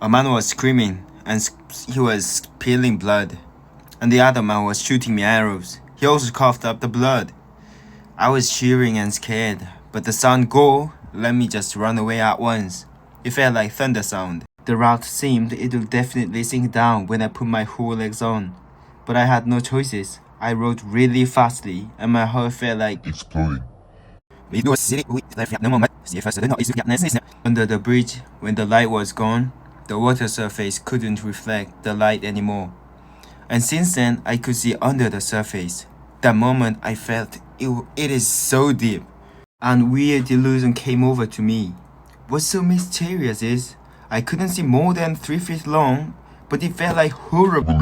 A man was screaming, and he was spilling blood, and the other man was shooting me arrows. He also coughed up the blood. I was shivering and scared, but the sound go let me just run away at once. It felt like thunder sound. The route seemed it would definitely sink down when I put my whole legs on, but I had no choices. I rode really fastly, and my heart felt like exploding. Under the bridge, when the light was gone, the water surface couldn't reflect the light anymore. And since then, I could see under the surface. That moment, I felt it is so deep. And weird illusion came over to me. What's so mysterious is, I couldn't see more than 3 feet long, but it felt like horrible.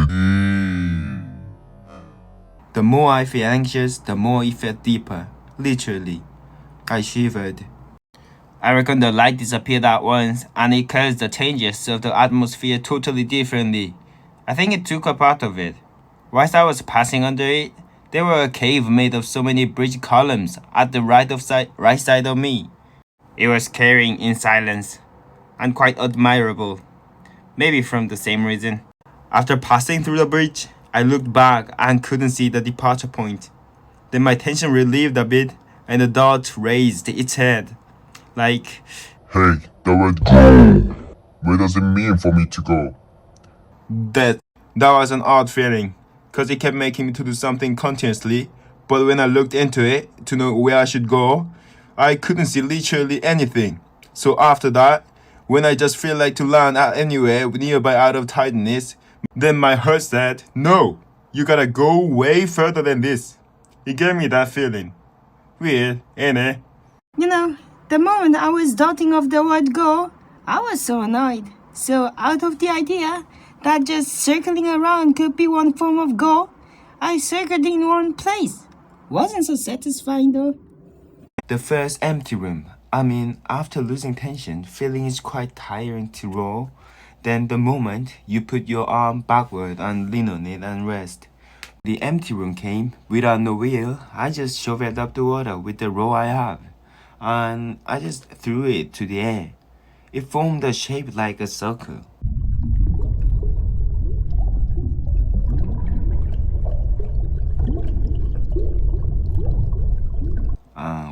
The more I felt anxious, the more it felt deeper. Literally. I shivered. I reckon the light disappeared at once, and it caused the changes of the atmosphere totally differently. I think it took a part of it. Whilst I was passing under it, there were a cave made of so many bridge columns at the right side of me. It was carrying in silence, and quite admirable. Maybe from the same reason. After passing through the bridge, I looked back and couldn't see the departure point. Then my tension relieved a bit, and the dot raised its head. Like, Hey, the word go! Where does it mean for me to go? that was an odd feeling, cause it kept making me to do something continuously, but when I looked into it to know where I should go, I couldn't see literally anything. So after that, when I just feel like to land at anywhere nearby out of tidiness, then my heart said, no, you gotta go way further than this. It gave me that feeling. Weird, ain't it? You know, the moment I was doubting of the word go, I was so annoyed. So out of the idea that just circling around could be one form of go, I circled in one place. Wasn't so satisfying though. The first empty room. I mean, after losing tension, feeling is quite tiring to roll. Then the moment you put your arm backward and lean on it and rest. The empty room came without no wheel. I just shoveled up the water with the roll I have, and I just threw it to the air. It formed a shape like a circle.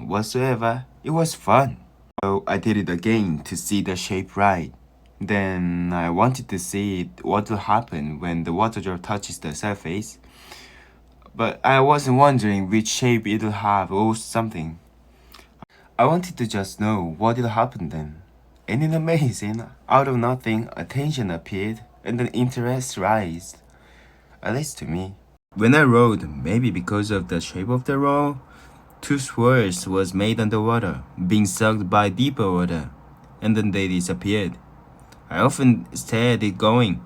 Whatsoever, it was fun. So I did it again to see the shape right. Then I wanted to see what will happen when the water drop touches the surface. But I wasn't wondering which shape it'll have or something. I wanted to just know what will happen then. And in amazing, out of nothing, attention appeared and then interest rised. At least to me. When I rowed, maybe because of the shape of the roll, 2 swirls was made underwater, being sucked by deeper water, and then they disappeared. I often stared it going.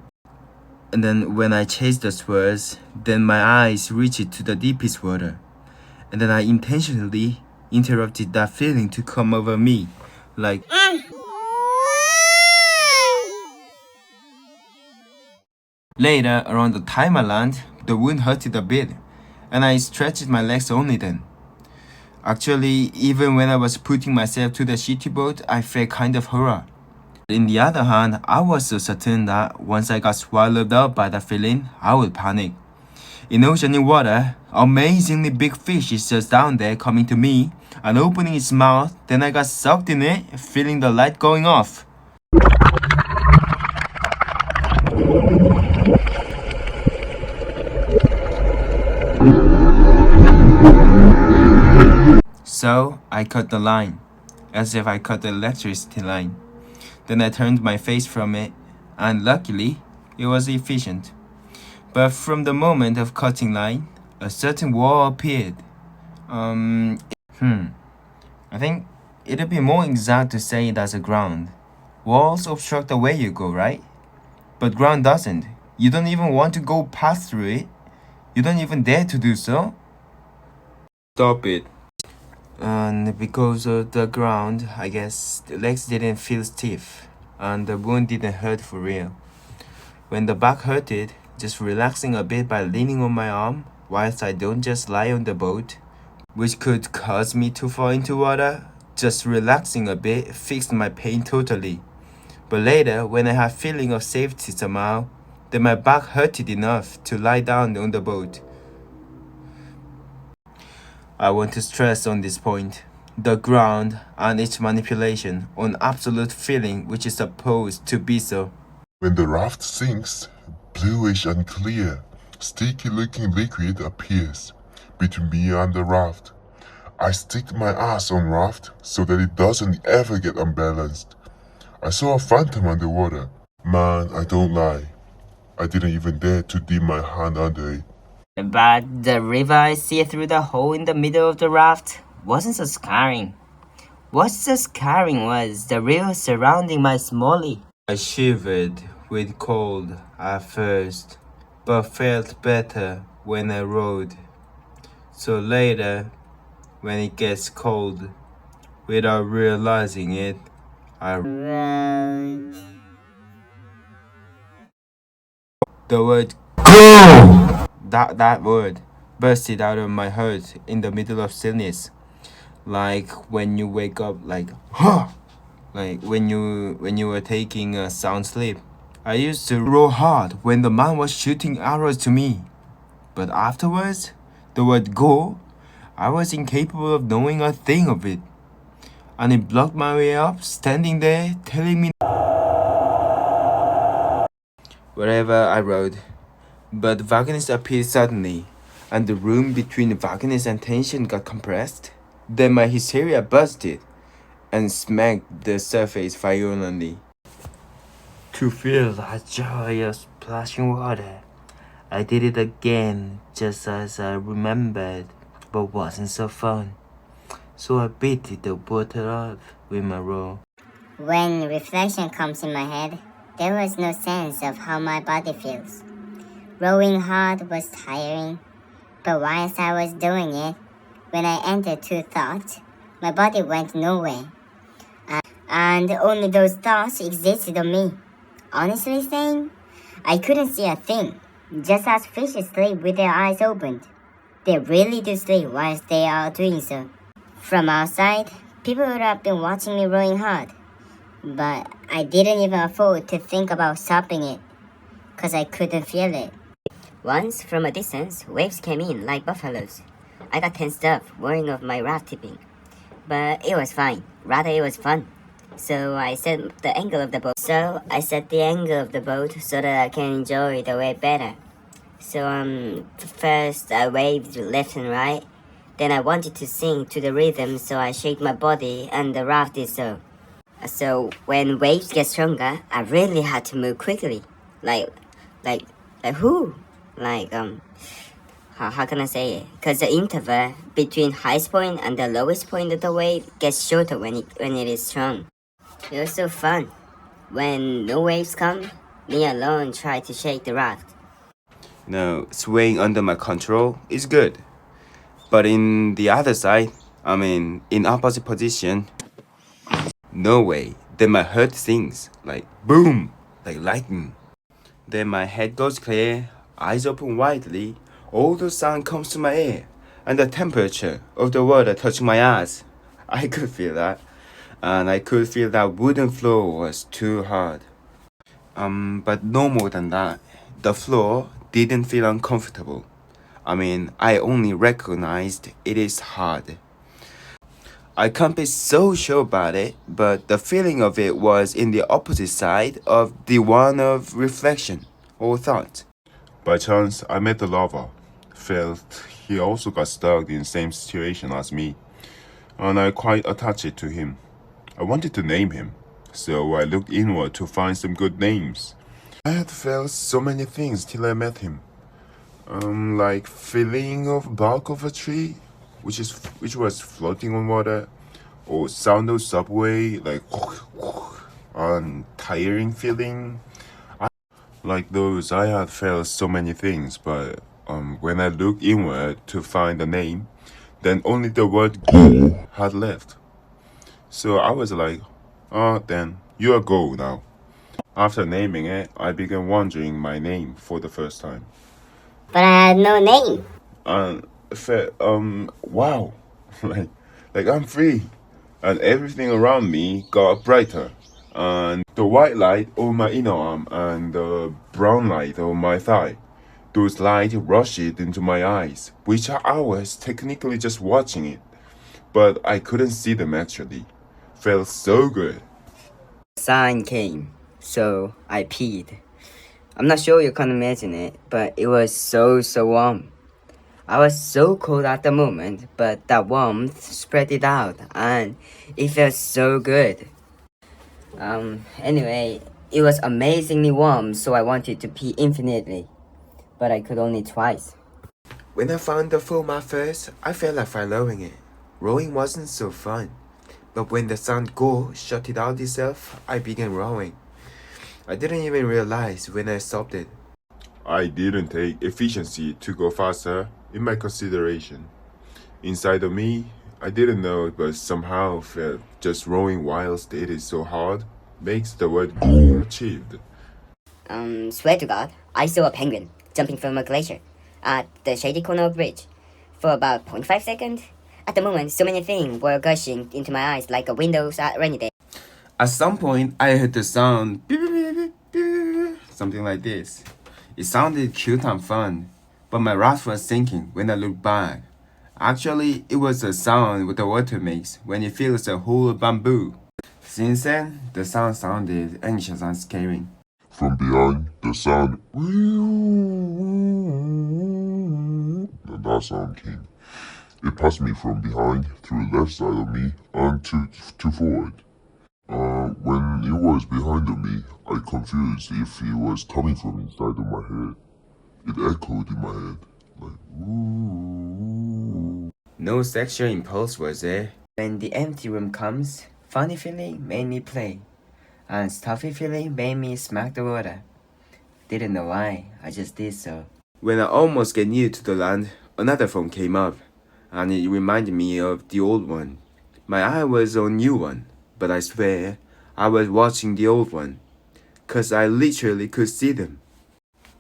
And then when I chased the swirls, then my eyes reached to the deepest water. And then I intentionally interrupted that feeling to come over me, like Later, around the time I land, the wound hurted a bit, and I stretched my legs only then. Actually, even when I was putting myself to the shitty boat, I felt kind of horror. On the other hand, I was so certain that once I got swallowed up by the feeling, I would panic. In oceanic water, amazingly big fish is just down there coming to me and opening its mouth, then I got sucked in it, feeling the light going off. So I cut the line, as if I cut the electricity line. Then I turned my face from it, and luckily, it was efficient. But from the moment of cutting line, a certain wall appeared. I think it'd be more exact to say it as a ground. Walls obstruct the way you go, right? But ground doesn't. You don't even want to go past through it. You don't even dare to do so. Stop it. And because of the ground, I guess the legs didn't feel stiff, and the wound didn't hurt for real. When the back hurted, just relaxing a bit by leaning on my arm, whilst I don't just lie on the boat, which could cause me to fall into water, just relaxing a bit fixed my pain totally. But later, when I had feeling of safety somehow, then my back hurted enough to lie down on the boat. I want to stress on this point. The ground and its manipulation on absolute feeling which is supposed to be so. When the raft sinks, bluish and clear, sticky-looking liquid appears between me and the raft. I stick my ass on raft so that it doesn't ever get unbalanced. I saw a phantom underwater. Man, I don't lie. I didn't even dare to dip my hand under it. But the river I see through the hole in the middle of the raft wasn't so scaring. What's so scaring was the river surrounding my Smolly. I shivered with cold at first, but felt better when I rode. So later, when it gets cold, without realizing it, the word GO! That word bursted out of my heart in the middle of stillness. Like when you wake up like huh! Like when you were taking a sound sleep. I used to roar hard when the man was shooting arrows to me. But afterwards, the word go, I was incapable of knowing a thing of it. And it blocked my way up, standing there, telling me wherever I rode. But Wagner's appeared suddenly, and the room between Wagner's and tension got compressed. Then my hysteria busted and smacked the surface violently. To feel that joy of splashing water, I did it again just as I remembered, but wasn't so fun. So I beat the water off with my roll. When reflection comes in my head, there was no sense of how my body feels. Rowing hard was tiring, but whilst I was doing it, when I entered to thought, my body went nowhere. And only those thoughts existed on me. Honestly saying, I couldn't see a thing, just as fishes sleep with their eyes opened. They really do sleep whilst they are doing so. From outside, people would have been watching me rowing hard, but I didn't even afford to think about stopping it, cause I couldn't feel it. Once, from a distance, waves came in like buffaloes. I got tensed up, worrying of my raft tipping. But it was fine, rather it was fun. So I set the angle of the boat so that I can enjoy the wave better. So first I waved left and right. Then I wanted to sing to the rhythm, so I shake my body and the raft did so. So when waves get stronger, I really had to move quickly. Like who? How can I say it? Because the interval between highest point and the lowest point of the wave gets shorter when it is strong. It was so fun. When no waves come, me alone try to shake the raft. Now, swaying under my control is good. But in the other side, in opposite position, no way. Then my heart sings, like boom, like lightning. Then my head goes clear, eyes open widely, all the sound comes to my ear, and the temperature of the water touching my eyes. I could feel that. And I could feel that wooden floor was too hard. But no more than that. The floor didn't feel uncomfortable. I only recognized it is hard. I can't be so sure about it, but the feeling of it was in the opposite side of the one of reflection or thought. By chance, I met the lover. Felt he also got stuck in the same situation as me, and I quite attached to him. I wanted to name him, so I looked inward to find some good names. I had felt so many things till I met him. Like feeling of bark of a tree, which was floating on water, or sound of subway, like tiring feeling. Like those, I had felt so many things, but when I looked inward to find a name, then only the word go had left. So I was like, then you're go now. After naming it, I began wondering my name for the first time. But I had no name. And wow, like I'm free, and everything around me got brighter, and the white light on my inner arm and the brown light on my thigh. Those lights rushed into my eyes, which I was technically just watching it, but I couldn't see them actually. Felt so good. Sign came, so I peed. I'm not sure you can imagine it, but it was so warm. I was so cold at the moment, but that warmth spread it out and it felt so good. Anyway, it was amazingly warm, so I wanted to pee infinitely, but I could only twice. When I found the foam at first, I felt like following it. Rowing wasn't so fun. But when the sound go shut it out itself, I began rowing. I didn't even realize when I stopped it. I didn't take efficiency to go faster in my consideration. Inside of me, I didn't know, but somehow felt just rowing whilst it is so hard makes the word goal achieved. Swear to God, I saw a penguin jumping from a glacier at the shady corner of bridge for about 0.5 seconds. At the moment, so many things were gushing into my eyes like a windows at rainy day. At some point, I heard the sound something like this. It sounded cute and fun, but my wrath was sinking when I looked back. Actually, it was the sound the water makes when it fills a whole bamboo. Since then, the sound sounded anxious and scary. From behind, the sound and that sound came. It passed me from behind through the left side of me and to forward. When it was behind of me, I confused if it was coming from inside of my head. It echoed in my head like ooh. No sexual impulse was there. When the empty room comes, funny feeling made me play, and stuffy feeling made me smack the water. Didn't know why, I just did so. When I almost get near to the land, another phone came up, and it reminded me of the old one. My eye was on new one, but I swear I was watching the old one, 'cause I literally could see them.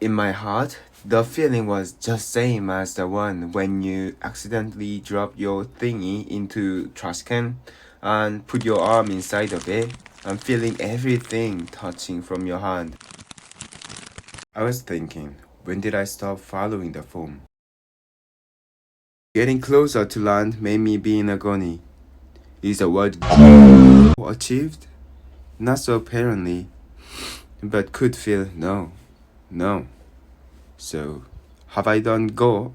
In my heart, the feeling was just same as the one when you accidentally drop your thingy into trash can and put your arm inside of it and feeling everything touching from your hand. I was thinking, when did I stop following the foam? Getting closer to land made me be in agony. Is the word achieved? Not so apparently, but could feel no. So, have I done go?